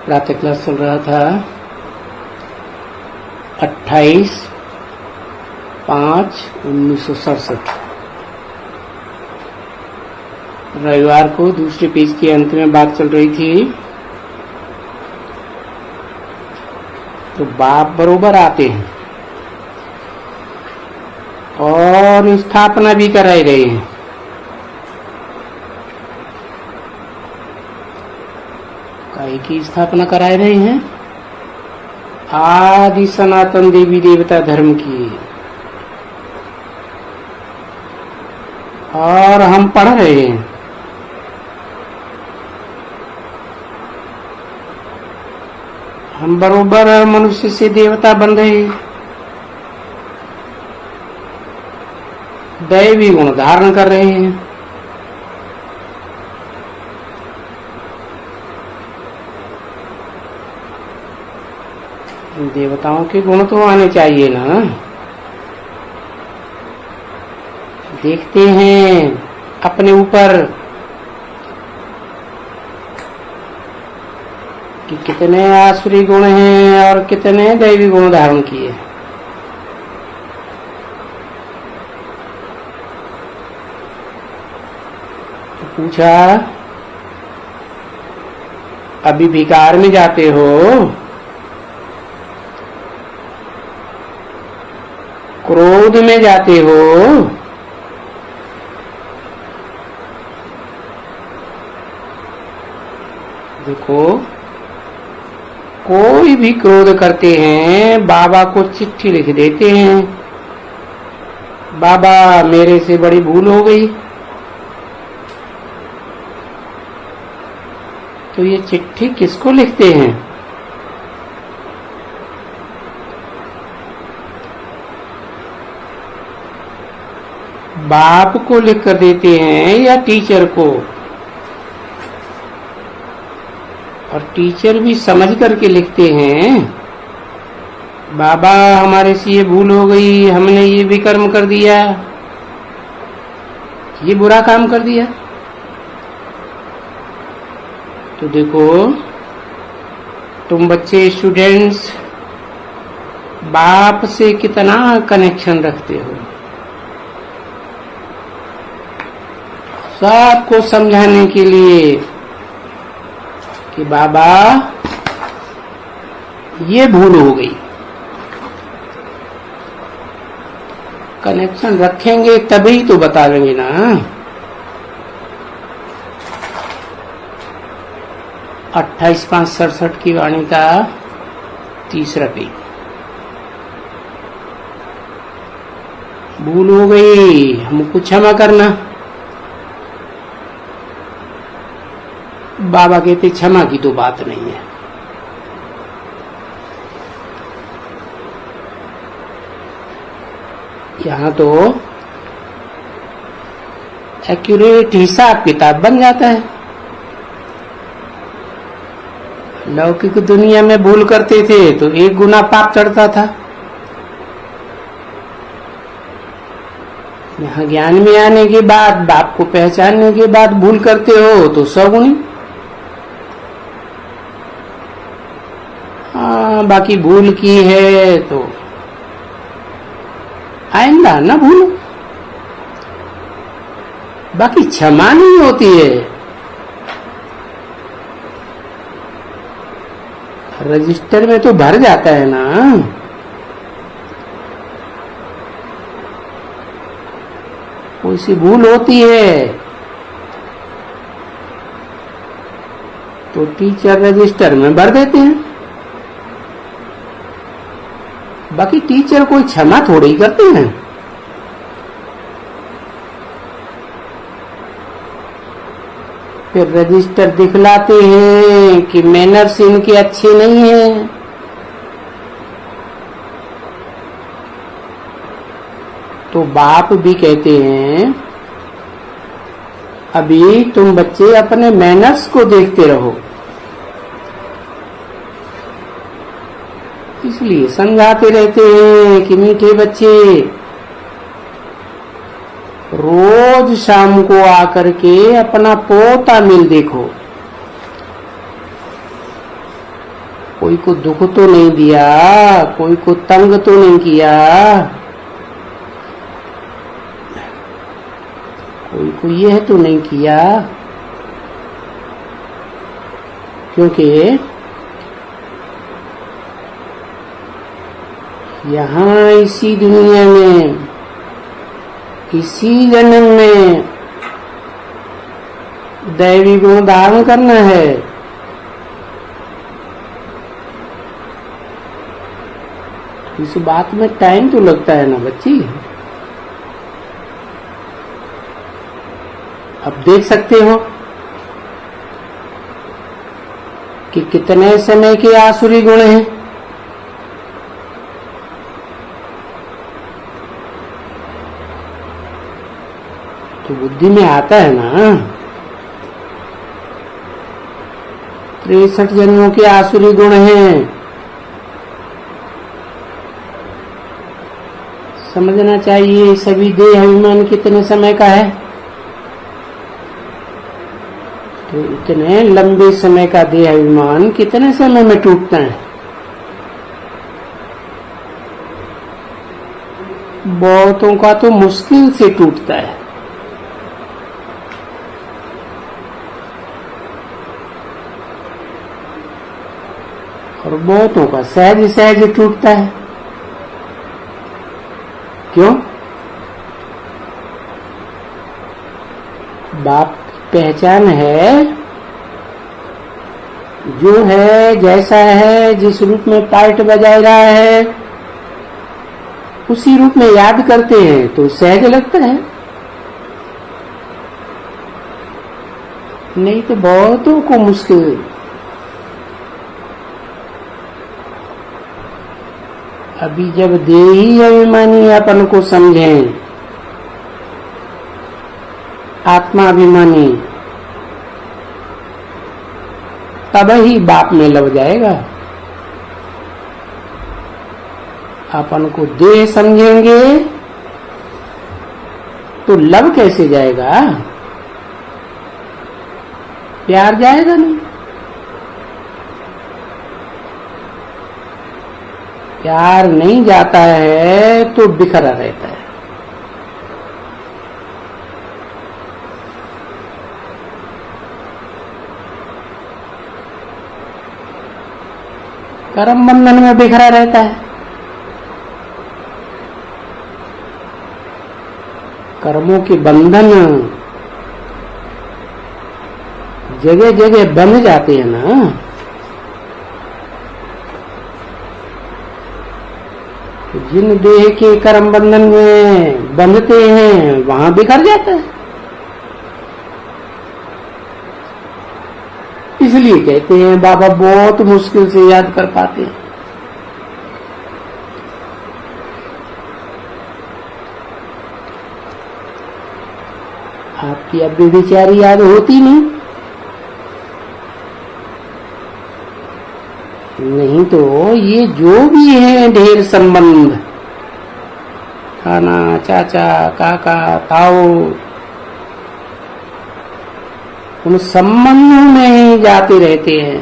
प्रातः क्लास चल रहा था 28/5/1967। रविवार को दूसरे पेज के अंत में बात चल रही थी। तो बाप बरोबर आते हैं और स्थापना भी कराई रहे हैं। काय की स्थापना कराए रहे हैं? आदि सनातन देवी देवता धर्म की। और हम पढ़ रहे हैं हम बरोबर मनुष्य से देवता बन रहे हैं, दैवी गुण धारण कर रहे हैं। देवताओं के गुण तो आने चाहिए ना। देखते हैं अपने ऊपर कि कितने आसुरी गुण हैं और कितने दैवी गुण धारण किए। तो पूछा, अभी विकार में जाते हो, क्रोध में जाते हो, देखो कोई भी क्रोध करते हैं बाबा को चिट्ठी लिख देते हैं, बाबा मेरे से बड़ी भूल हो गई। तो ये चिट्ठी किसको लिखते हैं? बाप को लिख कर देते हैं या टीचर को? और टीचर भी समझ करके लिखते हैं, बाबा हमारे से ये भूल हो गई, हमने ये विकर्म कर दिया, ये बुरा काम कर दिया। तो देखो तुम बच्चे स्टूडेंट्स बाप से कितना कनेक्शन रखते हो, सबको समझाने के लिए कि बाबा ये भूल हो गई। कनेक्शन रखेंगे तभी तो बताएंगे ना। 28/5/67 की वाणी का तीसरा पेज। भूल हो गई, हमको क्षमा करना। बाबा कहते क्षमा की तो बात नहीं है। यहाँ तो एक्यूरेट हिसाब किताब बन जाता है। लौकिक दुनिया में भूल करते थे तो 1 गुना पाप चढ़ता था। यहाँ ज्ञान में आने के बाद, बाप को पहचानने के बाद भूल करते हो तो 100 गुनी। बाकी भूल की है तो आइंदा ना भूलो। बाकी क्षमा नहीं होती है। रजिस्टर में तो भर जाता है ना। कोई सी भूल होती है तो टीचर रजिस्टर में भर देते हैं। बाकी टीचर कोई क्षमा थोड़ी ही करते हैं। फिर रजिस्टर दिखलाते हैं कि मैनर्स इनके अच्छे नहीं हैं। तो बाप भी कहते हैं, अभी तुम बच्चे अपने मैनर्स को देखते रहो। इसलिए समझाते रहते हैं कि मीठे बच्चे, रोज शाम को आकर के अपना पोता मिल देखो। कोई को दुख तो नहीं दिया, कोई को तंग तो नहीं किया, कोई को यह तो नहीं किया, क्योंकि यहाँ इसी दुनिया में, इसी जन्म में दैवी गुण धारण करना है। इस बात में टाइम तो लगता है ना बच्ची। अब देख सकते हो कि कितने समय के आसुरी गुण हैं। तो बुद्धि में आता है ना, 63 जन्मों के आसुरी गुण हैं। समझना चाहिए सभी देह अभिमान कितने समय का है। तो इतने लंबे समय का देह अभिमान कितने समय में टूटता है? बहुतों का तो मुश्किल से टूटता है। और बहुतों का सहज सहज टूटता है। क्यों? बाप की पहचान है, जो है जैसा है, जिस रूप में पार्ट बजाय रहा है उसी रूप में याद करते हैं तो सहज लगता है। नहीं तो बहुतों को मुश्किल। अभी जब देही अभिमानी अपन को समझें, आत्मा अभिमानी, तब ही बाप में लग जाएगा। अपन को देह समझेंगे तो लव कैसे जाएगा? प्यार जाएगा नहीं। प्यार नहीं जाता है तो बिखरा रहता है। कर्म बंधन में बिखरा रहता है। कर्मों के बंधन जगह जगह बंध जाते हैं ना। जिन देह के कर्म बंधन में बंधते हैं वहां बिखर जाता है। इसलिए कहते हैं बाबा बहुत मुश्किल से याद कर पाते हैं। आपकी अब भी बेचारी याद होती नहीं तो ये जो भी है ढेर संबंध, खाना, चाचा, काका, ताऊ, उन संबंधों में ही जाते रहते हैं।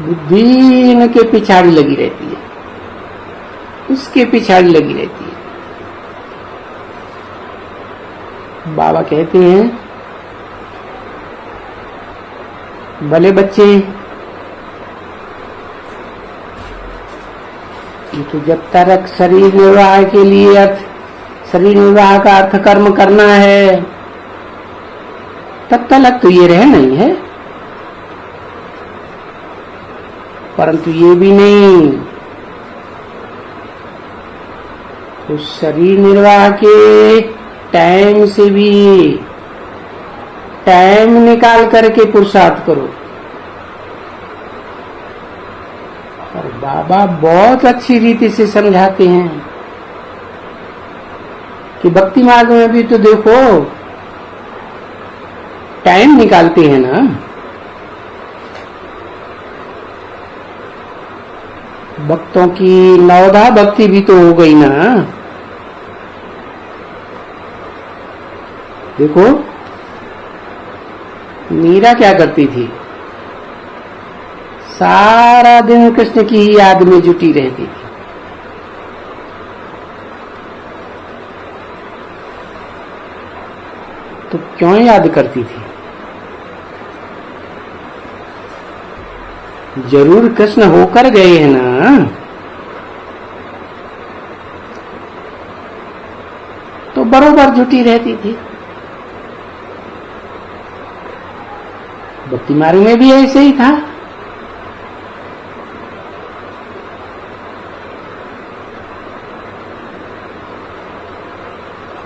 बुद्धि इनके पिछाड़ी लगी रहती है, उसके पिछाड़ी लगी रहती है। बाबा कहते हैं भले बच्चे, तो जब तक शरीर निर्वाह के लिए शरीर निर्वाह का अर्थ कर्म करना है तब तक तो ये रह नहीं है। परंतु ये भी नहीं, उस शरीर निर्वाह के टाइम से भी टाइम निकाल करके पुरुषार्थ करो। और बाबा बहुत अच्छी रीति से समझाते हैं कि भक्ति मार्ग में भी तो देखो टाइम निकालते हैं ना। भक्तों की नवधा भक्ति भी तो हो गई ना। देखो मीरा क्या करती थी, सारा दिन कृष्ण की ही याद में जुटी रहती थी। तो क्यों याद करती थी? जरूर कृष्ण होकर गए हैं ना, तो बरोबर जुटी रहती थी। भक्ति मार्ग में भी ऐसे ही था।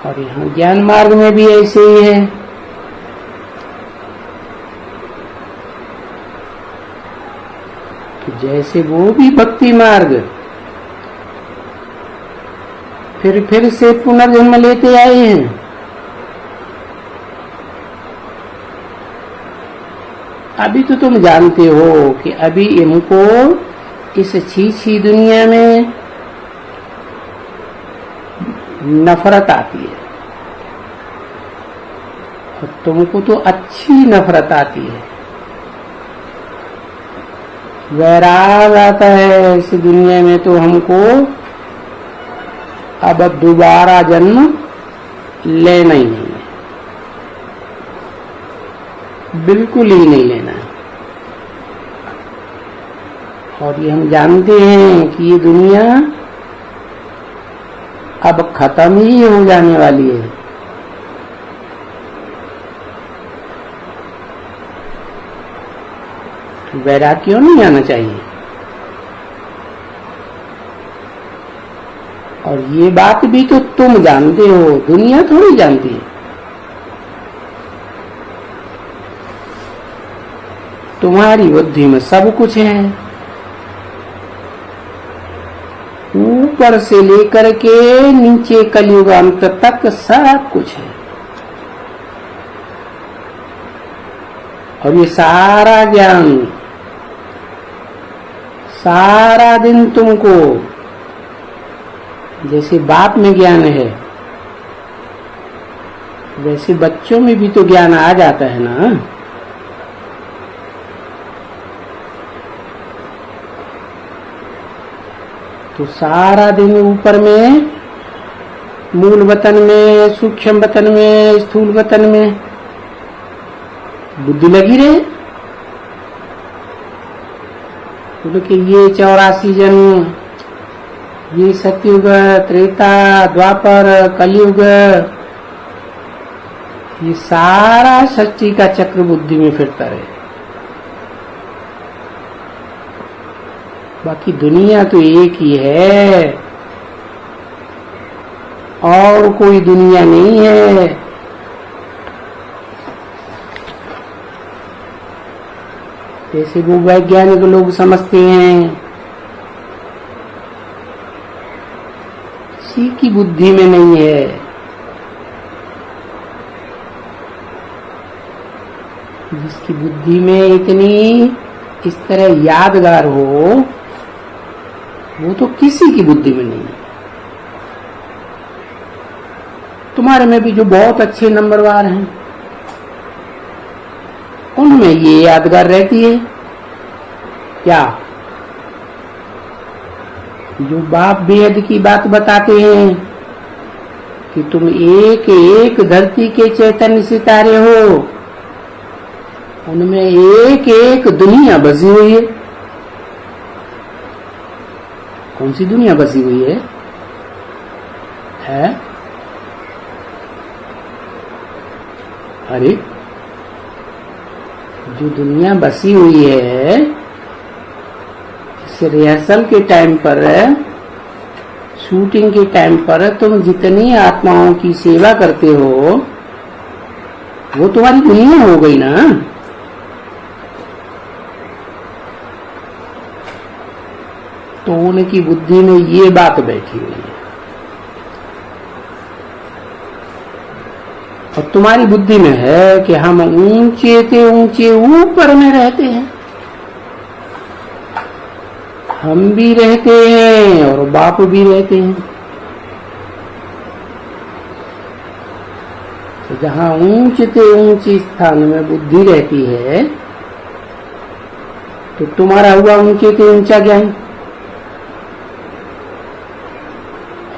और यहाँ ज्ञान मार्ग में भी ऐसे ही है। तो जैसे वो भी भक्ति मार्ग फिर से पुनर्जन्म लेते आए हैं, अभी तो तुम जानते हो कि अभी इनको इस छी दुनिया में नफरत आती है, और तुमको तो अच्छी नफरत आती है, वैराग आता है इस दुनिया में। तो हमको अब दोबारा जन्म लेना ही नहीं है, बिल्कुल ही नहीं लेना है। और ये हम जानते हैं कि ये दुनिया अब खत्म ही हो जाने वाली है। वैराग क्यों नहीं आना चाहिए? और ये बात भी तो तुम जानते हो, दुनिया थोड़ी जानती है। तुम्हारी बुद्धि में सब कुछ है, ऊपर से लेकर के नीचे कलियुगांत तक सब कुछ है। और ये सारा ज्ञान सारा दिन तुमको, जैसे बाप में ज्ञान है वैसे बच्चों में भी तो ज्ञान आ जाता है ना। तो सारा दिन ऊपर में, मूल वतन में, सूक्ष्म वतन में, स्थूल वतन में बुद्धि लगी रहे। क्योंकि ये 84 जन्म, ये सतयुग, त्रेता, द्वापर, कलयुग, ये सारा सृष्टि का चक्र बुद्धि में फिरता रहे। बाकी दुनिया तो एक ही है, और कोई दुनिया नहीं है। जैसे वो वैज्ञानिक लोग समझते हैं, किसी की बुद्धि में नहीं है। जिसकी बुद्धि में इतनी इस तरह यादगार हो, वो तो किसी की बुद्धि में नहीं है। तुम्हारे में भी जो बहुत अच्छे नंबरवार हैं, उनमें ये यादगार रहती है क्या? जो बाप बेहद की बात बताते हैं कि तुम एक एक धरती के चैतन्य सितारे हो, उनमें एक एक दुनिया बसी हुई है। कौन सी दुनिया बसी हुई है? अरे जो दुनिया बसी हुई है, इस रिहर्सल के टाइम पर, शूटिंग के टाइम पर तुम जितनी आत्माओं की सेवा करते हो, वो तुम्हारी दुनिया हो गई ना। तो उनकी बुद्धि में ये बात बैठी हुई है, और तुम्हारी बुद्धि में है कि हम ऊंचे से ऊंचे ऊपर में रहते हैं। हम भी रहते हैं और बाप भी रहते हैं। तो जहां ऊंचे से ऊंचे स्थान में बुद्धि रहती है, तो तुम्हारा हुआ ऊंचे से ऊंचा ज्ञान,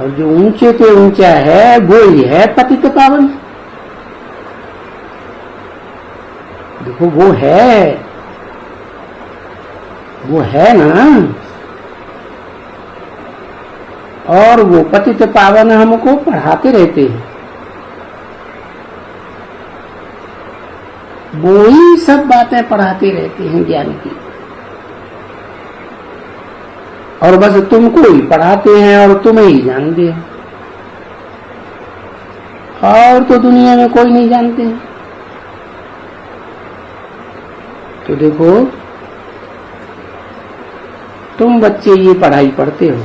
और जो ऊंचे से ऊंचा है वो ही है पतित पावन। देखो वो है ना, और वो पतित पावन हमको पढ़ाते रहते हैं। वो ही सब बातें पढ़ाते रहते हैं ज्ञान की, और बस तुमको ही पढ़ाते हैं और तुम्हें ही जानते हैं, और तो दुनिया में कोई नहीं जानते हैं। तो देखो तुम बच्चे ये पढ़ाई पढ़ते हो,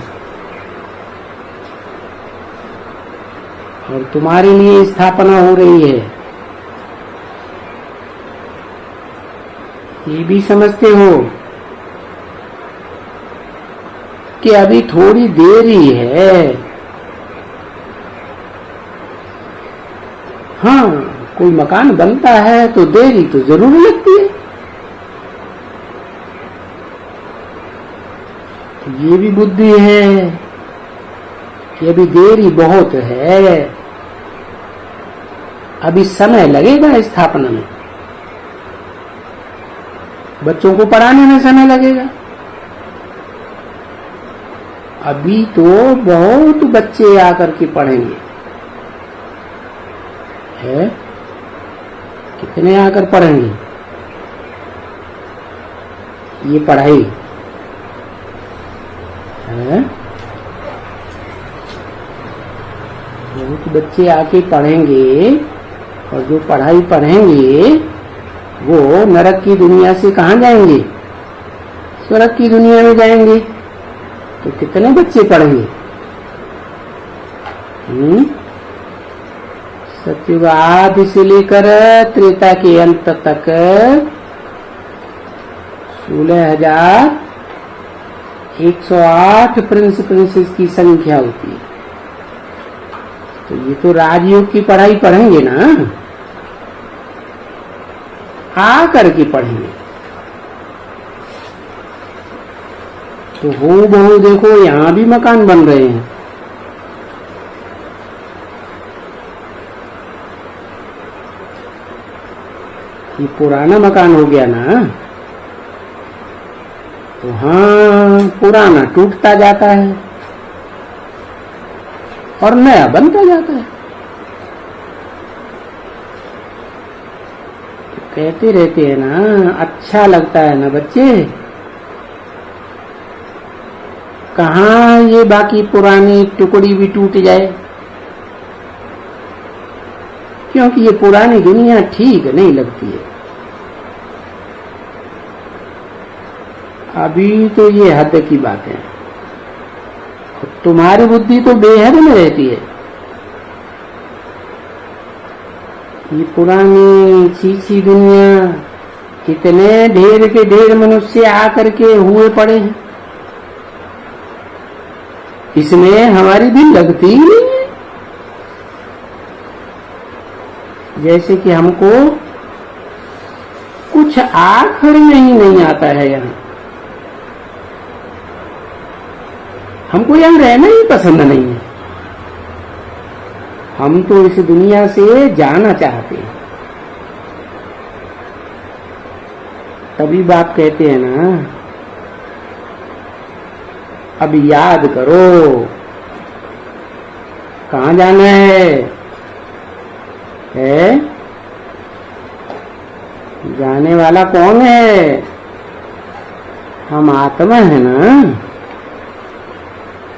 और तुम्हारे लिए स्थापना हो रही है, ये भी समझते हो कि अभी थोड़ी देर ही है। हाँ, कोई मकान बनता है तो देरी तो जरूर लगती है, तो ये भी बुद्धि है कि अभी देरी बहुत है, अभी समय लगेगा स्थापना में, बच्चों को पढ़ाने में समय लगेगा। अभी तो बहुत बच्चे आकर के पढ़ेंगे, है कितने आकर पढ़ेंगे ये पढ़ाई है। बहुत बच्चे आके पढ़ेंगे, और जो पढ़ाई पढ़ेंगे वो नरक की दुनिया से कहाँ जाएंगे, स्वर्ग की दुनिया में जाएंगे। तो कितने बच्चे पढ़ेंगे? सतयुग आदि से लेकर त्रेता के अंत तक 16,108 प्रिंस प्रिंसेस की संख्या होती है। तो ये तो राजयोग की पढ़ाई पढ़ेंगे ना, आ करके पढ़ेंगे। तो हो बहु देखो यहाँ भी मकान बन रहे हैं, ये पुराना मकान हो गया ना, तो हाँ पुराना टूटता जाता है और नया बनता जाता है। तो कहते रहते हैं ना, अच्छा लगता है ना बच्चे, कहाँ ये बाकी पुरानी टुकड़ी भी टूट जाए, क्योंकि ये पुरानी दुनिया ठीक नहीं लगती है। अभी तो ये हद की बात है, तुम्हारी बुद्धि तो बेहद में रहती है। ये पुरानी चीची दुनिया, कितने ढेर के ढेर मनुष्य आकर के हुए पड़े हैं, इसमें हमारी दिल लगती ही नहीं है। जैसे कि हमको कुछ आखिर में ही नहीं आता है, यहाँ हमको यहाँ रहना ही पसंद नहीं है। हम तो इस दुनिया से जाना चाहते हैं। तभी बाप कहते हैं ना, अब याद करो कहाँ जाना है? जाने वाला कौन है? हम आत्मा है ना,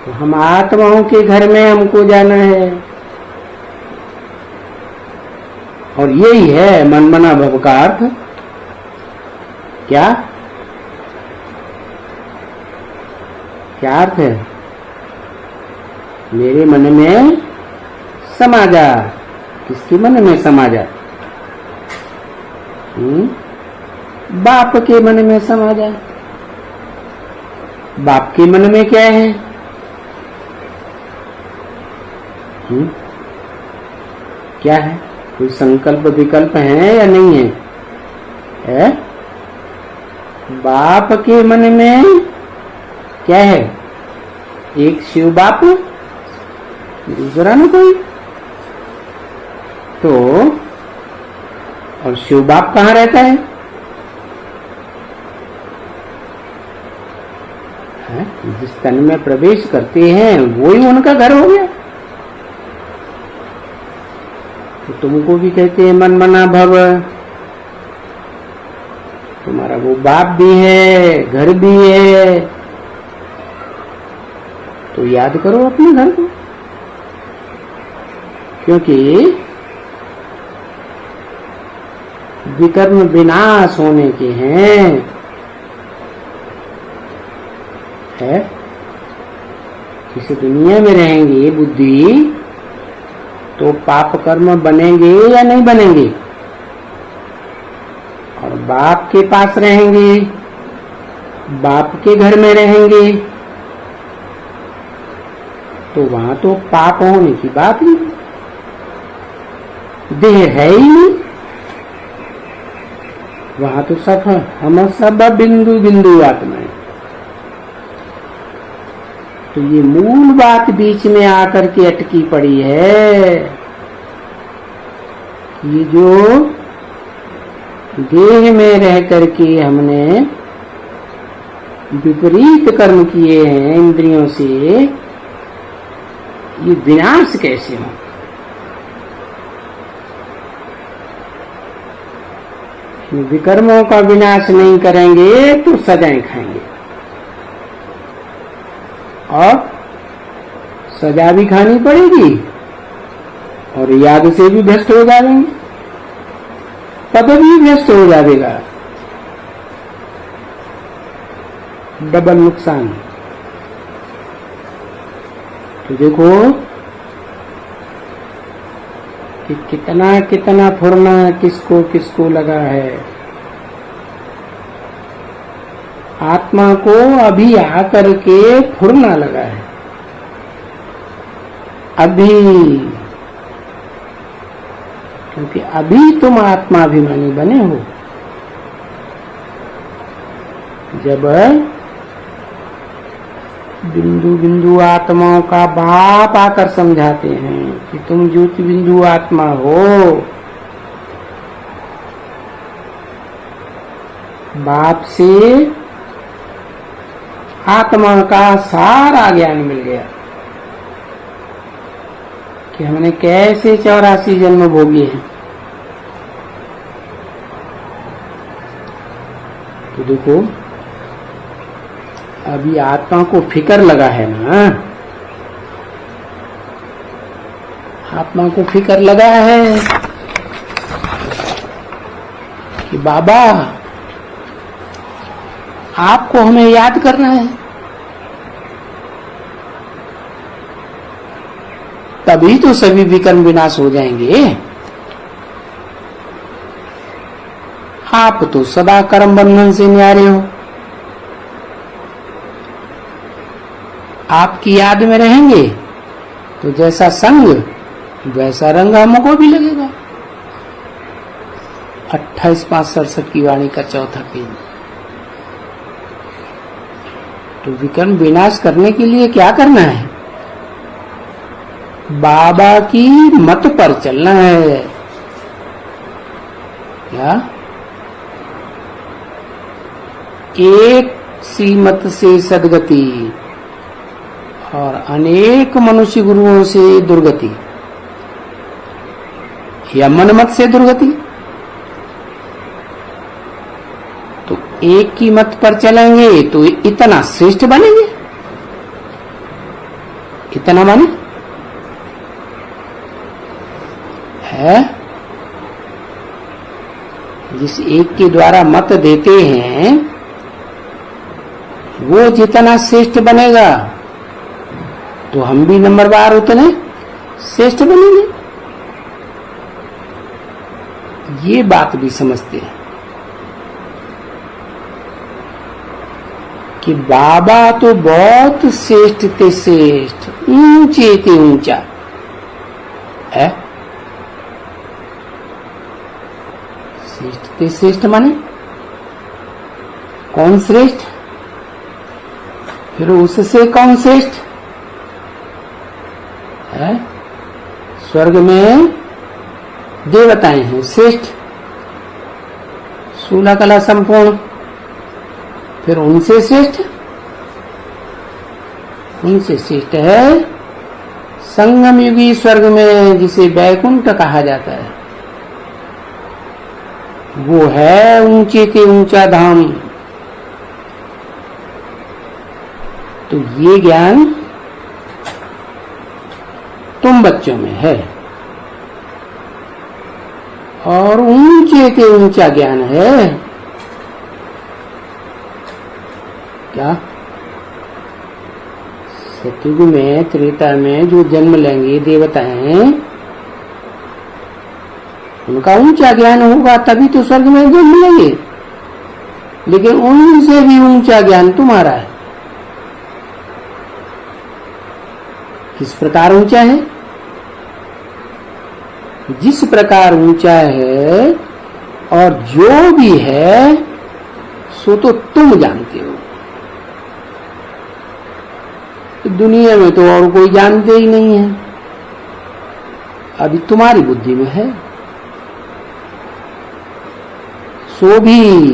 तो हम आत्माओं के घर में हमको जाना है, और यही है मन मना भव का अर्थ। क्या क्या अर्थ है? मेरे मन में समा जा। किसके मन में समा जा? बाप के मन में समा जा। बाप के मन में क्या है? क्या है? कोई संकल्प विकल्प है या नहीं है? बाप के मन में क्या है? एक शिव बाप, दूसरा न कोई। तो और शिव बाप कहाँ रहता है? जिस तन में प्रवेश करते हैं वो ही उनका घर हो गया। तो तुमको भी कहते हैं मन मना भव, तुम्हारा वो बाप भी है, घर भी है, तो याद करो अपने घर को, क्योंकि विकर्म विनाश होने के हैं। है इस दुनिया में रहेंगे बुद्धि तो पाप कर्म बनेंगे या नहीं बनेंगे? और बाप के पास रहेंगे, बाप के घर में रहेंगे, तो वहां तो पाप होने की बात ही, देह है ही नहीं। वहां तो सब हम सब बिंदु बिंदु आत्माएं। तो ये मूल बात बीच में आकर के अटकी पड़ी है। ये जो देह में रह करके हमने विपरीत कर्म किए हैं इंद्रियों से, ये विनाश कैसे हो? विकर्मों का विनाश नहीं करेंगे तो सजाएं खाएंगे, और सजा भी खानी पड़ेगी और याद से भी भ्रष्ट हो जाएंगे, पद भी भ्रष्ट हो जाएगा, डबल नुकसान। तो देखो कि कितना कितना फुरना किसको किसको लगा है। आत्मा को अभी आकर के फुरना लगा है, अभी, क्योंकि अभी तुम आत्माभिमानी बने हो। जब बिंदु बिंदु आत्माओं का बाप आकर समझाते हैं कि तुम ज्योति बिंदु आत्मा हो, बाप से आत्मा का सारा ज्ञान मिल गया कि हमने कैसे 84 जन्म भोगे हैं। तो देखो अभी आत्मा को फिकर लगा है ना, आत्मा को फिकर लगा है कि बाबा आपको हमें याद करना है, तभी तो सभी विकर्म विनाश हो जाएंगे। आप तो सदा कर्म बंधन से न्यारे हो, आपकी याद में रहेंगे तो जैसा संग वैसा रंग हमको भी लगेगा। 28-5-67 की वाणी का चौथा पेज। तो विकर्म विनाश करने के लिए क्या करना है? बाबा की मत पर चलना है। क्या? एक सी मत से सदगति और अनेक मनुष्य गुरुओं से दुर्गति, या मनमत से दुर्गति। तो एक की मत पर चलेंगे तो इतना श्रेष्ठ बनेंगे। इतना माने है, जिस एक के द्वारा मत देते हैं वो जितना श्रेष्ठ बनेगा तो हम भी नंबरवार उतने श्रेष्ठ बनेंगे। ये बात भी समझते हैं कि बाबा तो बहुत श्रेष्ठ थे, श्रेष्ठ ऊंचे थे, ऊंचा है। श्रेष्ठ थे, श्रेष्ठ माने कौन श्रेष्ठ, फिर उससे कौन श्रेष्ठ है। स्वर्ग में देवताएं हैं श्रेष्ठ, शूला कला संपूर्ण, फिर उनसे श्रेष्ठ है संगम युगी स्वर्ग में, जिसे बैकुंठ कहा जाता है। वो है ऊंचे से ऊंचा धाम। तो ये ज्ञान तुम बच्चों में है, और ऊंचे से ऊंचा ज्ञान है क्या। सतयुग में, त्रेता में जो जन्म लेंगे देवता हैं, उनका ऊंचा ज्ञान होगा तभी तो स्वर्ग में जन्म लेंगे, लेकिन उनसे भी ऊंचा ज्ञान तुम्हारा है। किस प्रकार ऊंचा है, जिस प्रकार ऊंचा है, और जो भी है सो तो तुम जानते हो। दुनिया में तो और कोई जानते ही नहीं है, अभी तुम्हारी बुद्धि में है। सो भी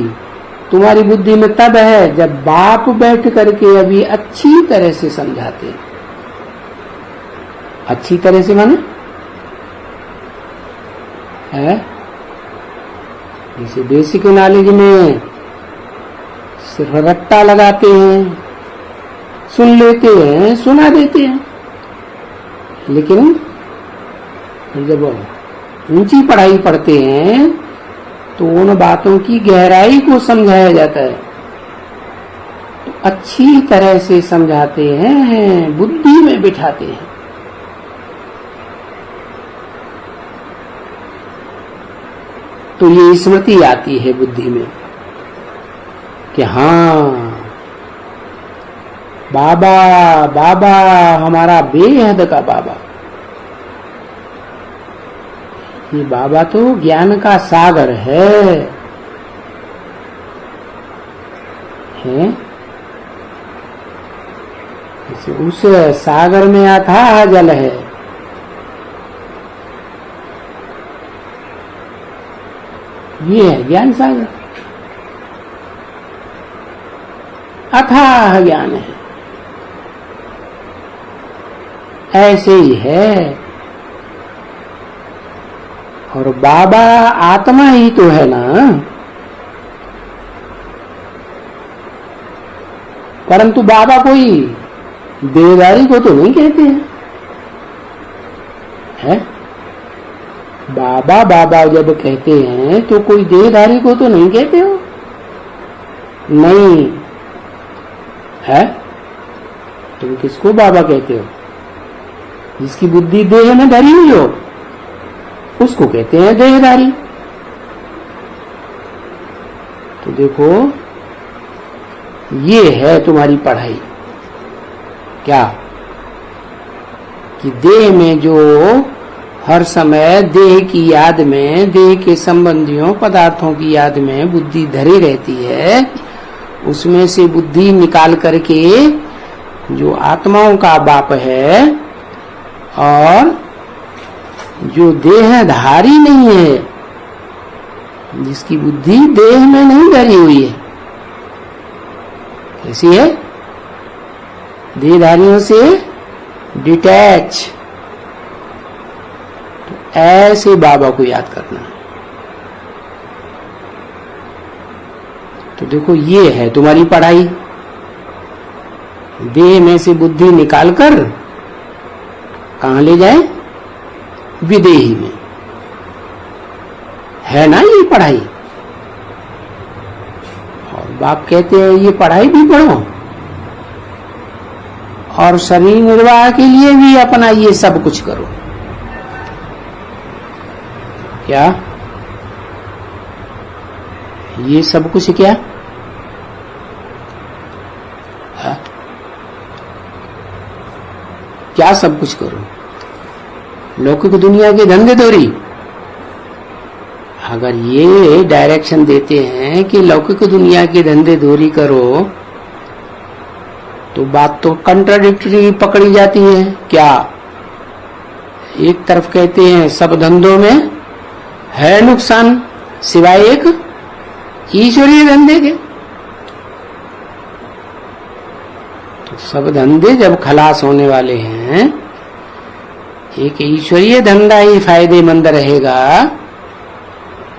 तुम्हारी बुद्धि में तब है जब बाप बैठ करके अभी अच्छी तरह से समझाते हैं। अच्छी तरह से माने है, जैसे बेसिक नॉलेज में सिर्फ रट्टा लगाते हैं, सुन लेते हैं, सुना देते हैं, लेकिन जब ऊंची पढ़ाई पढ़ते हैं तो उन बातों की गहराई को समझाया जाता है, तो अच्छी तरह से समझाते हैं, बुद्धि में बिठाते हैं। तो ये स्मृति आती है बुद्धि में कि हाँ बाबा, बाबा हमारा बेहद का बाबा, ये बाबा तो ज्ञान का सागर है। उस सागर में अथाह जल है, ये है ज्ञान सागर, अथाह ज्ञान है। ऐसे ही है, और बाबा आत्मा ही तो है ना, परंतु बाबा कोई देहधारी को तो नहीं कहते हैं। बाबा बाबा जब कहते हैं तो कोई देहधारी को तो नहीं कहते हो, नहीं है। तुम किसको बाबा कहते हो, जिसकी बुद्धि देह में धरी हुई हो उसको कहते हैं देहधारी। तो देखो ये है तुम्हारी पढ़ाई क्या, कि देह में जो हर समय देह की याद में, देह के संबंधियों पदार्थों की याद में बुद्धि धरी रहती है, उसमें से बुद्धि निकाल करके जो आत्माओं का बाप है और जो देहधारी नहीं है, जिसकी बुद्धि देह में नहीं धरी हुई है, कैसी है, देहधारियों से डिटैच, तो ऐसे बाबा को याद करना। तो देखो ये है तुम्हारी पढ़ाई, देह में से बुद्धि निकालकर कहां ले जाए, विदेही में, है ना ये पढ़ाई। और बाप कहते हैं ये पढ़ाई भी पढ़ो और शरीर निर्वाह के लिए भी अपना ये सब कुछ करो। क्या ये सब कुछ क्या, हा? क्या सब कुछ करो, लौकिक दुनिया के धंधे दौरी, अगर ये डायरेक्शन देते हैं कि लौकिक दुनिया के धंधे दूरी करो, तो बात तो कंट्राडिक्टरी पकड़ी जाती है। क्या एक तरफ कहते हैं सब धंधों में है नुकसान सिवाय एक ईश्वरीय धंधे के, तो सब धंधे जब खलास होने वाले हैं, एक ईश्वरीय धंधा ही फायदेमंद रहेगा,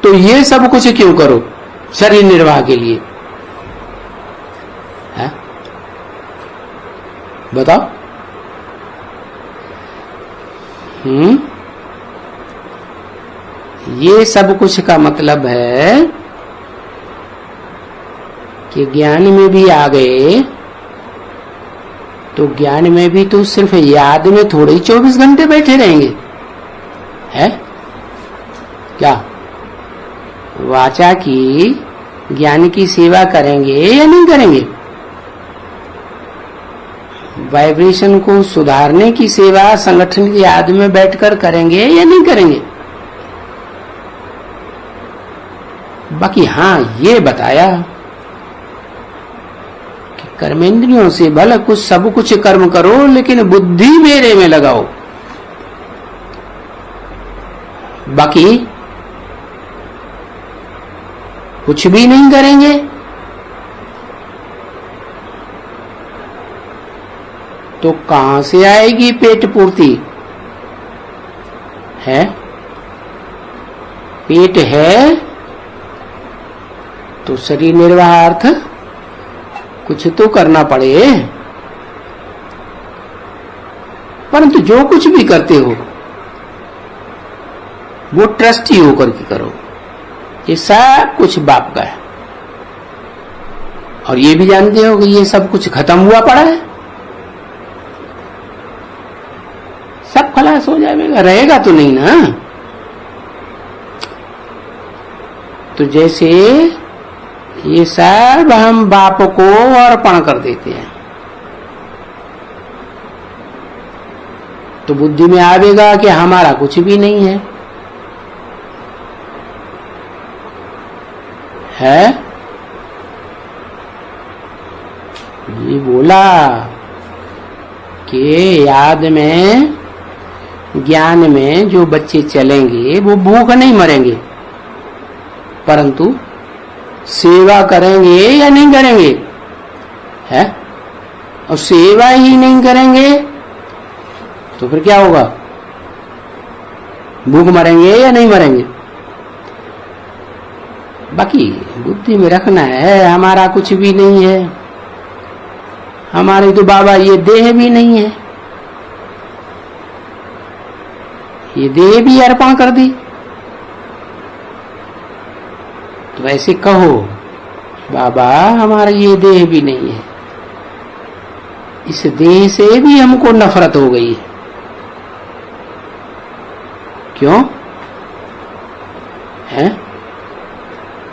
तो ये सब कुछ क्यों करो शरीर निर्वाह के लिए? है? बताओ। ये सब कुछ का मतलब है कि ज्ञान में भी आ गए तो ज्ञान में भी तो सिर्फ याद में थोड़े ही 24 घंटे बैठे रहेंगे, है क्या? वाचा की ज्ञान की सेवा करेंगे या नहीं करेंगे? वाइब्रेशन को सुधारने की सेवा संगठन की याद में बैठकर करेंगे या नहीं करेंगे? बाकी हाँ, ये बताया कि कर्मेंद्रियों से भले कुछ सब कुछ कर्म करो, लेकिन बुद्धि मेरे में लगाओ। बाकी कुछ भी नहीं करेंगे तो कहां से आएगी पेट पूर्ति? है पेट है तो शरीर निर्वाहार्थ कुछ तो करना पड़े। परंतु जो कुछ भी करते हो वो ट्रस्टी होकर के करो। ये सब कुछ बाप का है, और ये भी जानते हो कि ये सब कुछ खत्म हुआ पड़ा है, सब खलास हो जाएगा, रहेगा तो नहीं ना। तो जैसे ये सब हम बाप को अर्पण कर देते हैं, तो बुद्धि में आवेगा कि हमारा कुछ भी नहीं है, है? ये बोला कि याद में ज्ञान में जो बच्चे चलेंगे वो भूख नहीं मरेंगे, परंतु सेवा करेंगे या नहीं करेंगे? है? और सेवा ही नहीं करेंगे तो फिर क्या होगा? भूख मरेंगे या नहीं मरेंगे? बाकी बुद्धि में रखना है हमारा कुछ भी नहीं है, हमारे तो बाबा ये देह भी नहीं है, ये देह भी अर्पण कर दी। तो ऐसे कहो बाबा हमारा ये देह भी नहीं है, इस देह से भी हमको नफरत हो गई है। क्यों है?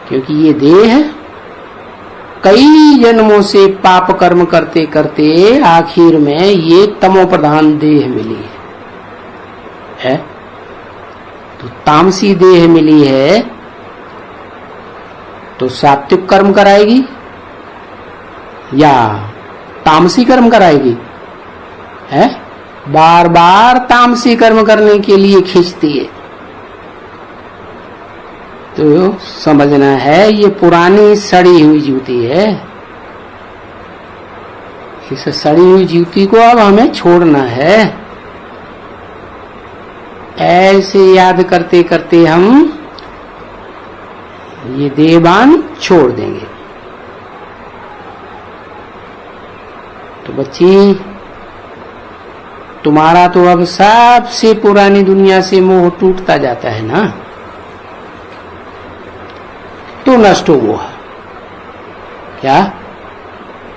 क्योंकि ये देह कई जन्मों से पाप कर्म करते करते आखिर में ये तमो प्रधान देह मिली है। तो तामसी देह मिली है तो सात्विक कर्म कराएगी या तामसी कर्म कराएगी? है? बार बार तामसी कर्म करने के लिए खींचती है। तो समझना है ये पुरानी सड़ी हुई जूती है, इस सड़ी हुई जूती को अब हमें छोड़ना है। ऐसे याद करते करते हम ये देहबान छोड़ देंगे। तो बच्ची तुम्हारा तो अब सबसे पुरानी दुनिया से मोह टूटता जाता है ना, तो नष्ट हुआ क्या?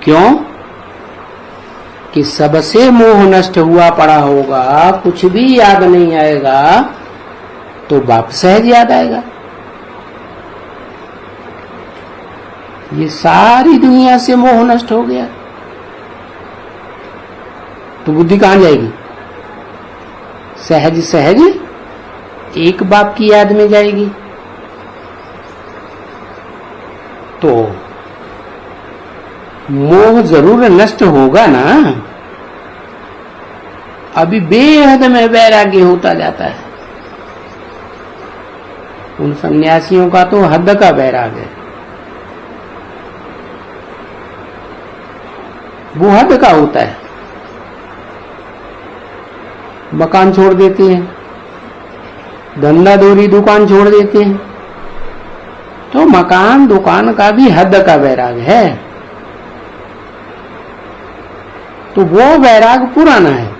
क्यों? कि सबसे मोह नष्ट हुआ पड़ा होगा, कुछ भी याद नहीं आएगा तो बाप सहज याद आएगा। ये सारी दुनिया से मोह नष्ट हो गया तो बुद्धि कहां जाएगी? सहज सहज एक बाप की याद में जाएगी। तो मोह जरूर नष्ट होगा ना। अभी बेहद में वैराग्य होता जाता है। उन सन्यासियों का तो हद का वैराग्य है, वो हद का होता है। मकान छोड़ देते हैं, धंधा दोरी दुकान छोड़ देते हैं, तो मकान दुकान का भी हद का वैराग है। तो वो वैराग पुराना है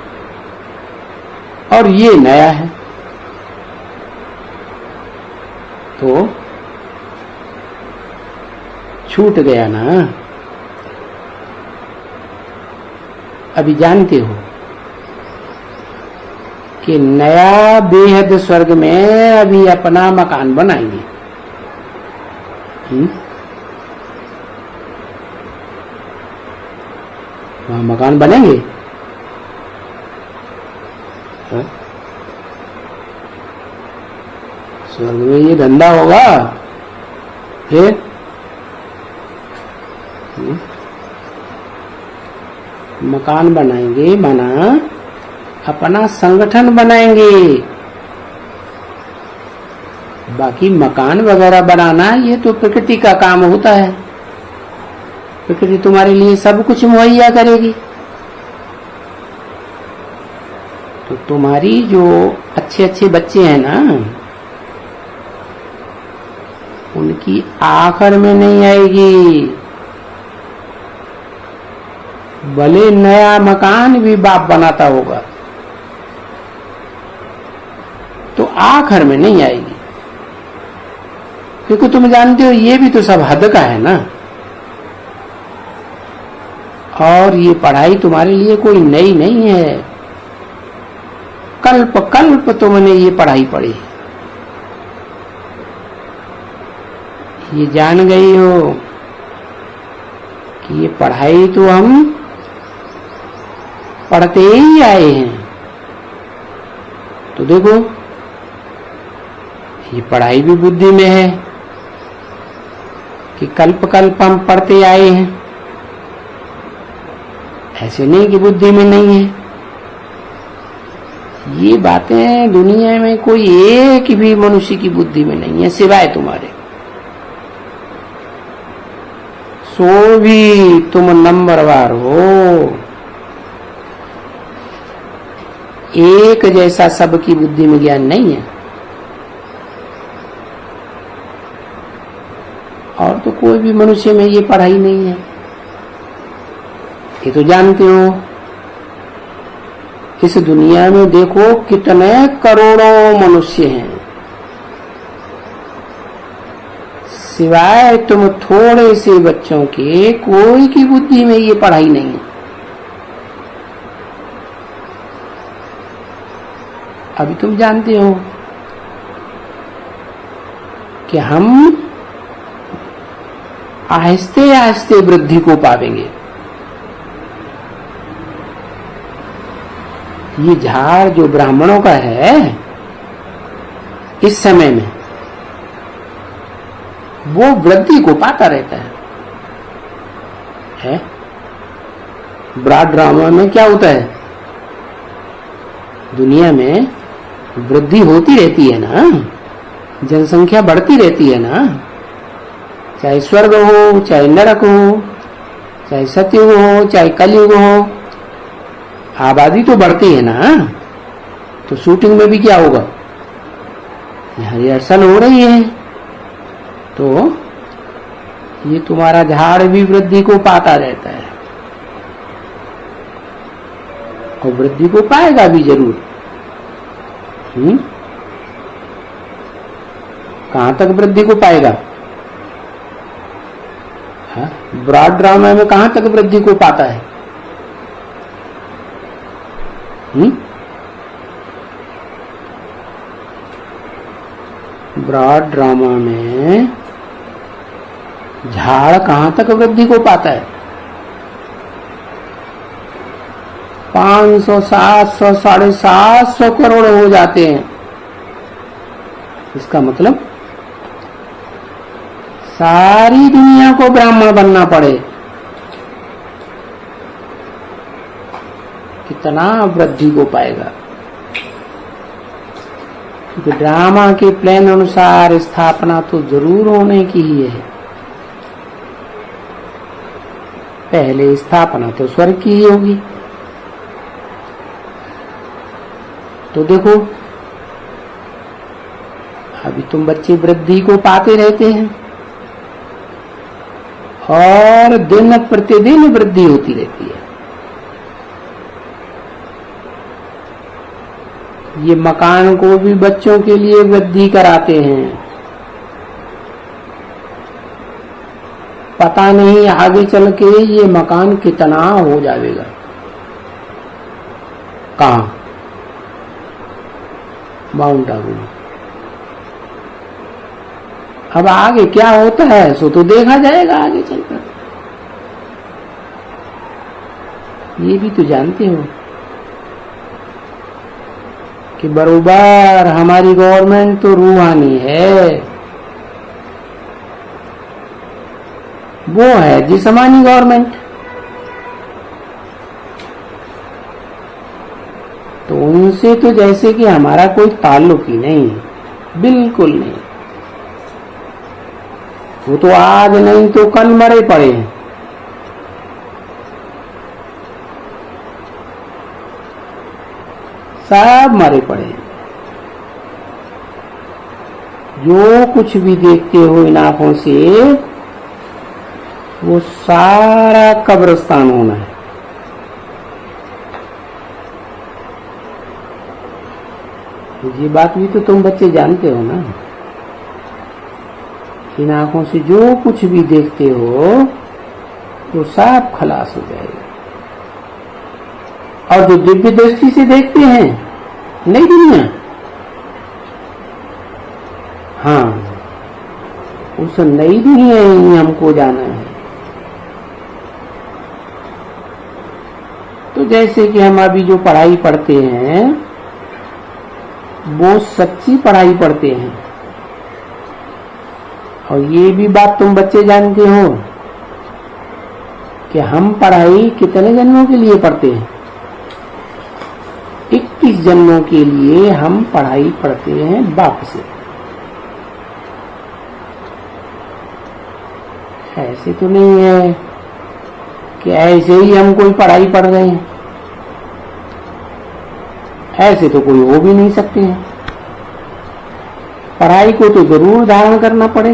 और ये नया है। तो छूट गया ना। अभी जानते हो कि नया बेहद स्वर्ग में अभी अपना मकान बनाएंगे। वहां मकान बनेंगे। स्वर्ग में ये धंधा होगा, फिर मकान बनाएंगे, माना अपना संगठन बनाएंगे। बाकी मकान वगैरह बनाना ये तो प्रकृति का काम होता है। प्रकृति तुम्हारे लिए सब कुछ मुहैया करेगी। तो तुम्हारी जो अच्छे अच्छे बच्चे हैं ना, उनकी आखिर में नहीं आएगी। भले नया मकान भी बाप बनाता होगा तो आखिर में नहीं आएगी, क्योंकि तुम जानते हो ये भी तो सब हद का है ना। और ये पढ़ाई तुम्हारे लिए कोई नई नहीं है। कल्प कल्प तुमने ये पढ़ाई पढ़ी, ये जान गई हो कि ये पढ़ाई तो हम पढ़ते ही आए हैं। तो देखो ये पढ़ाई भी बुद्धि में है कि कल्प कल्प हम पढ़ते आए हैं। ऐसे नहीं कि बुद्धि में नहीं है। ये बातें दुनिया में कोई एक भी मनुष्य की बुद्धि में नहीं है सिवाय तुम्हारे। सो भी तुम नंबरवार हो। एक जैसा सबकी बुद्धि में ज्ञान नहीं है। और तो कोई भी मनुष्य में ये पढ़ाई नहीं है। ये तो जानते हो, इस दुनिया में देखो कितने करोड़ों मनुष्य हैं, सिवाय तुम थोड़े से बच्चों के कोई की बुद्धि में ये पढ़ाई नहीं है। अभी तुम जानते हो कि हम आहिस्ते आहिस्ते वृद्धि को पावेंगे। ये झाड़ जो ब्राह्मणों का है इस समय में, वो वृद्धि को पाता रहता है? ब्राड ड्रामा में क्या होता है? दुनिया में वृद्धि होती रहती है ना, जनसंख्या बढ़ती रहती है ना। चाहे स्वर्ग हो, चाहे नरक हो, चाहे सतयुग हो, चाहे कलयुग हो, आबादी तो बढ़ती है ना। तो शूटिंग में भी क्या होगा? रिहर्सल हो रही है। तो ये तुम्हारा झाड़ भी वृद्धि को पाता रहता है और वृद्धि को पाएगा भी जरूर। कहां तक वृद्धि को पाएगा? ब्रॉड ड्रामा में कहां तक वृद्धि को पाता है? ब्रॉड ड्रामा में झाड़ कहां तक वृद्धि को पाता है? 500, 700, 750 करोड़ हो जाते हैं। इसका मतलब सारी दुनिया को ब्राह्मण बनना पड़े, कितना वृद्धि को पाएगा। क्योंकि ड्रामा के प्लान अनुसार स्थापना तो जरूर होने की ही है। पहले स्थापना तो स्वर्ग की ही होगी। तो देखो, अभी तुम बच्चे वृद्धि को पाते रहते हैं और दिन प्रतिदिन वृद्धि होती रहती है। ये मकान को भी बच्चों के लिए वृद्धि कराते हैं। पता नहीं आगे चल के ये मकान कितना हो जाएगा। कहाँ? माउंट आबू में। अब आगे क्या होता है सो तो देखा जाएगा आगे चलकर। ये भी तो जानते हो कि बरोबर हमारी गवर्नमेंट तो रूहानी है, वो है जिस्मानी गवर्नमेंट। तो उनसे तो जैसे कि हमारा कोई ताल्लुक ही नहीं, बिल्कुल नहीं। वो तो आज नहीं तो कल मरे पड़े हैं। सब मरे पड़े हैं। जो कुछ भी देखते हो इन आंखों से वो सारा कब्रिस्तान होना है। ये बात भी तो तुम बच्चे जानते हो ना। इन आंखों से जो कुछ भी देखते हो वो सब खलास हो जाएगा। और जो दिव्य दृष्टि से देखते हैं नई दुनिया, हाँ, उस नई दुनिया ही हमको जाना है। तो जैसे कि हम अभी जो पढ़ाई पढ़ते हैं वो सच्ची पढ़ाई पढ़ते हैं। और ये भी बात तुम बच्चे जानते हो कि हम पढ़ाई कितने जन्मों के लिए पढ़ते हैं। 21 जन्मों के लिए हम पढ़ाई पढ़ते हैं बाप से। ऐसे तो नहीं है कि ऐसे ही हम कोई पढ़ाई पढ़ रहे हैं। ऐसे तो कोई हो भी नहीं सकते हैं। पढ़ाई को तो जरूर धारण करना पड़े,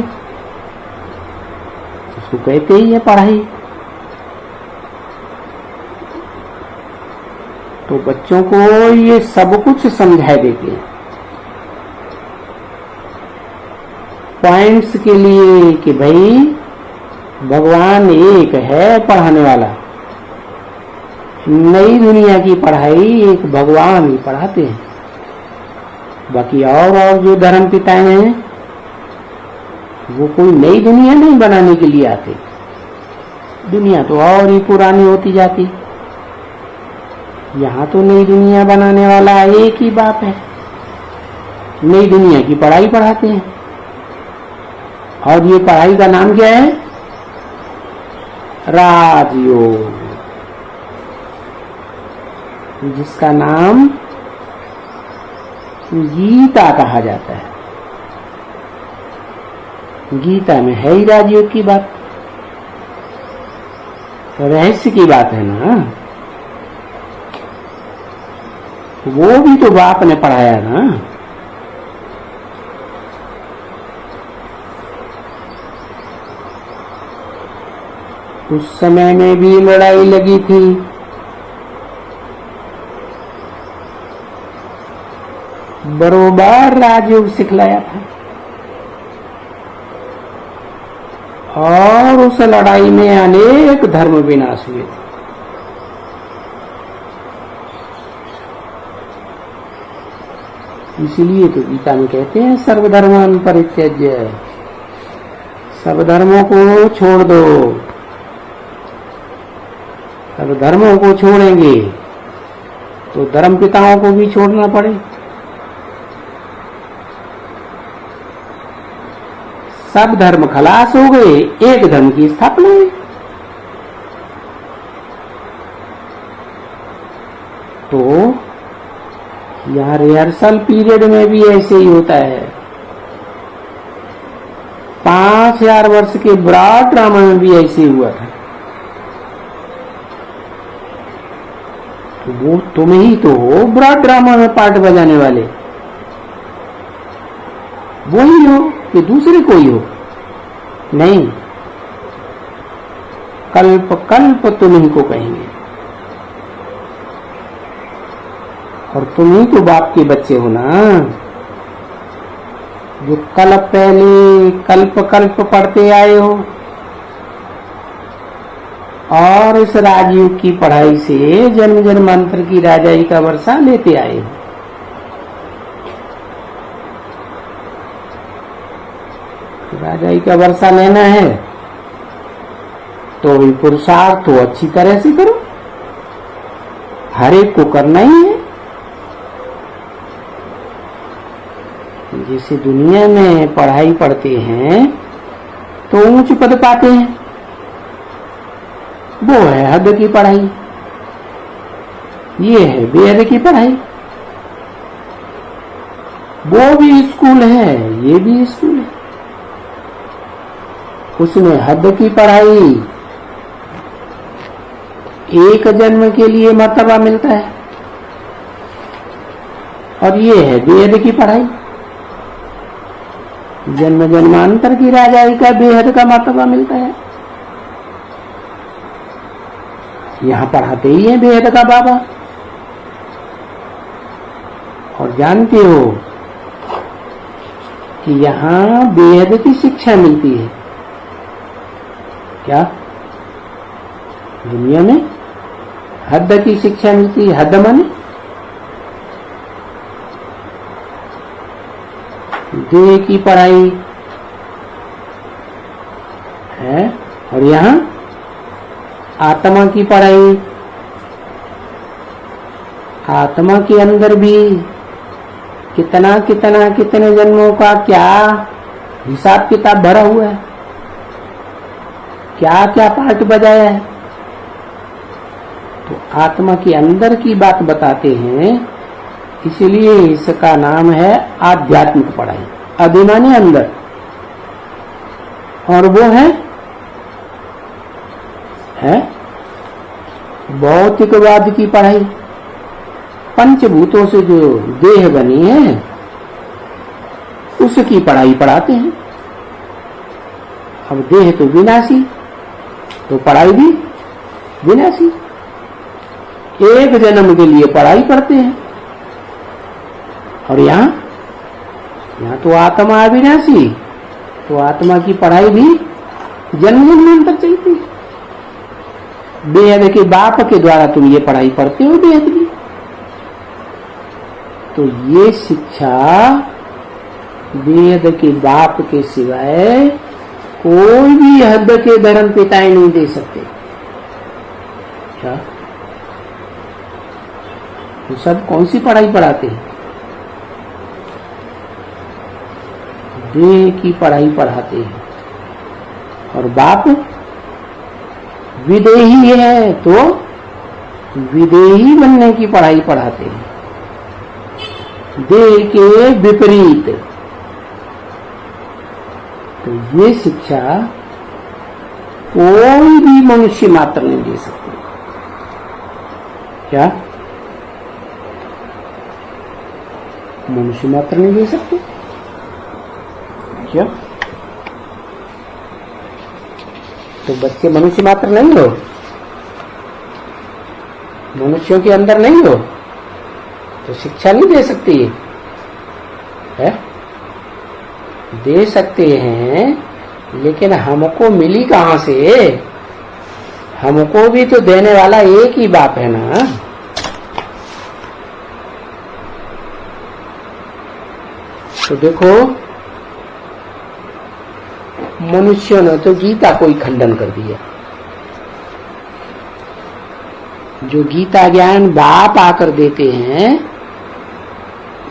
उसको कहते ही है पढ़ाई। तो बच्चों को ये सब कुछ समझा देते हैं पॉइंट्स के लिए कि भाई भगवान एक है पढ़ाने वाला। नई दुनिया की पढ़ाई एक भगवान ही पढ़ाते हैं। बाकी और जो धर्म पिताएं हैं वो कोई नई दुनिया नहीं बनाने के लिए आते। दुनिया तो और ही पुरानी होती जाती। यहाँ तो नई दुनिया बनाने वाला एक ही बाप है। नई दुनिया की पढ़ाई पढ़ाते हैं। और ये पढ़ाई का नाम क्या है? राजयोग, जिसका नाम गीता कहा जाता है। गीता में है ही राजयोग की बात, रहस्य की बात है ना। वो भी तो बाप ने पढ़ाया ना। उस समय में भी लड़ाई लगी थी। बरोबर राजयोग सिखलाया था और उस लड़ाई में अनेक धर्म विनाश हुए थे। इसीलिए तो गीता में कहते हैं सर्वधर्मान परित्यज्य, सब धर्मों को छोड़ दो। सब धर्मों को छोड़ेंगे तो धर्म पिताओं को भी छोड़ना पड़े। सब धर्म खलास हो गए, एक धर्म की स्थापना हुई। तो यहाँ रिहर्सल पीरियड में भी ऐसे ही होता है। 5000 वर्ष के ब्रॉड ड्रामा में भी ऐसे हुआ था। तो वो तुम ही तो हो ब्रॉड ड्रामा में पार्ट बजाने वाले, वो ही हो कि दूसरे कोई हो? नहीं, कल्प कल्प तुम ही को कहेंगे। और तुम ही तो बाप के बच्चे हो ना, जो कल्प पहले कल्प कल्प पढ़ते आए हो और इस राजयुग की पढ़ाई से जन्म जन्मांतर की राजाई का वर्षा लेते आए हो। राजाई का वर्षा लेना है तो भी पुरुषार्थ तो अच्छी तरह से करो, हर एक को करना ही है। जैसे दुनिया में पढ़ाई पढ़ते हैं तो ऊंच पद पाते हैं, वो है हद की पढ़ाई, ये है बेहद की पढ़ाई। वो भी स्कूल है, ये भी स्कूल है। उसमें हद की पढ़ाई एक जन्म के लिए मर्तबा मिलता है, और ये है बेहद की पढ़ाई, जन्म जन्मांतर की राजाई का बेहद का मर्तबा मिलता है। यहां पढ़ाते ही है बेहद का बाबा। और जानते हो कि यहां बेहद की शिक्षा मिलती है। क्या दुनिया में हद की शिक्षा मिलती है? हद माने देह की पढ़ाई है, और यहाँ आत्मा की पढ़ाई। आत्मा के अंदर भी कितना कितना कितने जन्मों का क्या हिसाब किताब भरा हुआ है, क्या क्या पार्ट बजाया है। तो आत्मा के अंदर की बात बताते हैं, इसलिए इसका नाम है आध्यात्मिक पढ़ाई। अधिमानी अंदर, और वो है भौतिकवाद की पढ़ाई। पंचभूतों से जो देह बनी है उसकी पढ़ाई पढ़ाते हैं। अब देह तो विनाशी, तो पढ़ाई भी विनाशी। एक जन्म के लिए पढ़ाई पढ़ते हैं, और यहाँ तो आत्मा अविनाशी, तो आत्मा की पढ़ाई भी जन्म जन्मांतर चलती है। बेहद के बाप के द्वारा तुम ये पढ़ाई पढ़ते हो, बेहद की। तो ये शिक्षा बेहद के बाप के सिवाय कोई भी हद के धर्म पिताएं नहीं दे सकते। क्या तो सब कौन सी पढ़ाई पढ़ाते हैं? देह की पढ़ाई पढ़ाते हैं। और बाप विदेही है तो विदेही बनने की पढ़ाई पढ़ाते हैं, देह के विपरीत। तो ये शिक्षा कोई भी मनुष्य मात्र नहीं दे सकते। क्या मनुष्य मात्र नहीं दे सकते? क्या तो बच्चे मनुष्य मात्र नहीं हो? मनुष्यों के अंदर नहीं हो तो शिक्षा नहीं दे सकती है? दे सकते हैं, लेकिन हमको मिली कहां से? हमको भी तो देने वाला एक ही बाप है ना। तो देखो, मनुष्यों ने तो गीता को ही खंडन कर दिया। जो गीता ज्ञान बाप आकर देते हैं,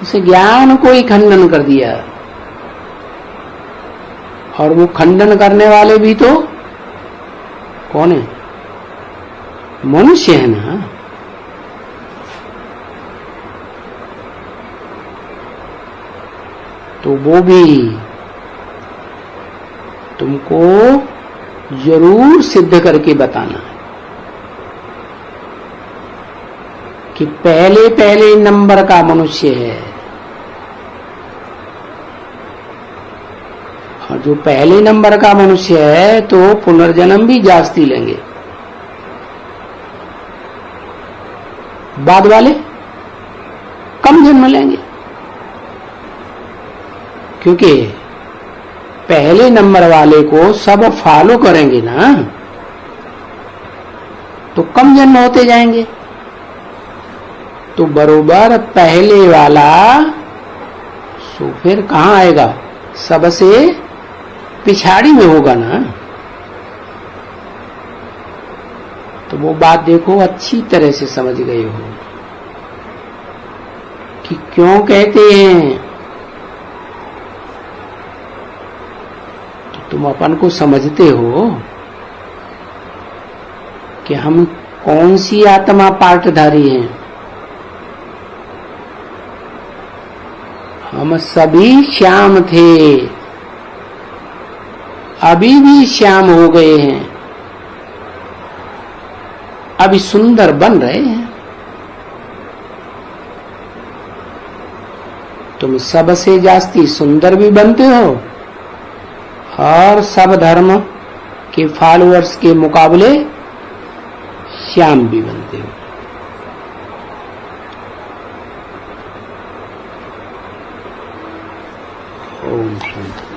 उस ज्ञान को ही खंडन कर दिया। और वो खंडन करने वाले भी तो कौन है? मनुष्य है ना। तो वो भी तुमको जरूर सिद्ध करके बताना है कि पहले पहले नंबर का मनुष्य है। और जो पहले नंबर का मनुष्य है तो पुनर्जन्म भी जास्ती लेंगे, बाद वाले कम जन्म लेंगे, क्योंकि पहले नंबर वाले को सब फॉलो करेंगे ना, तो कम जन्म होते जाएंगे। तो बरोबर पहले वाला सो फिर कहां आएगा? सबसे पिछाड़ी में होगा ना। तो वो बात देखो, अच्छी तरह से समझ गए हो कि क्यों कहते हैं। तो तुम अपन को समझते हो कि हम कौन सी आत्मा पार्टधारी हैं। हम सभी श्याम थे, अभी भी श्याम हो गए हैं, अभी सुंदर बन रहे हैं। तुम सबसे जास्ती सुंदर भी बनते हो और सब धर्म के फॉलोअर्स के मुकाबले श्याम भी बनते हो। ओम शांति।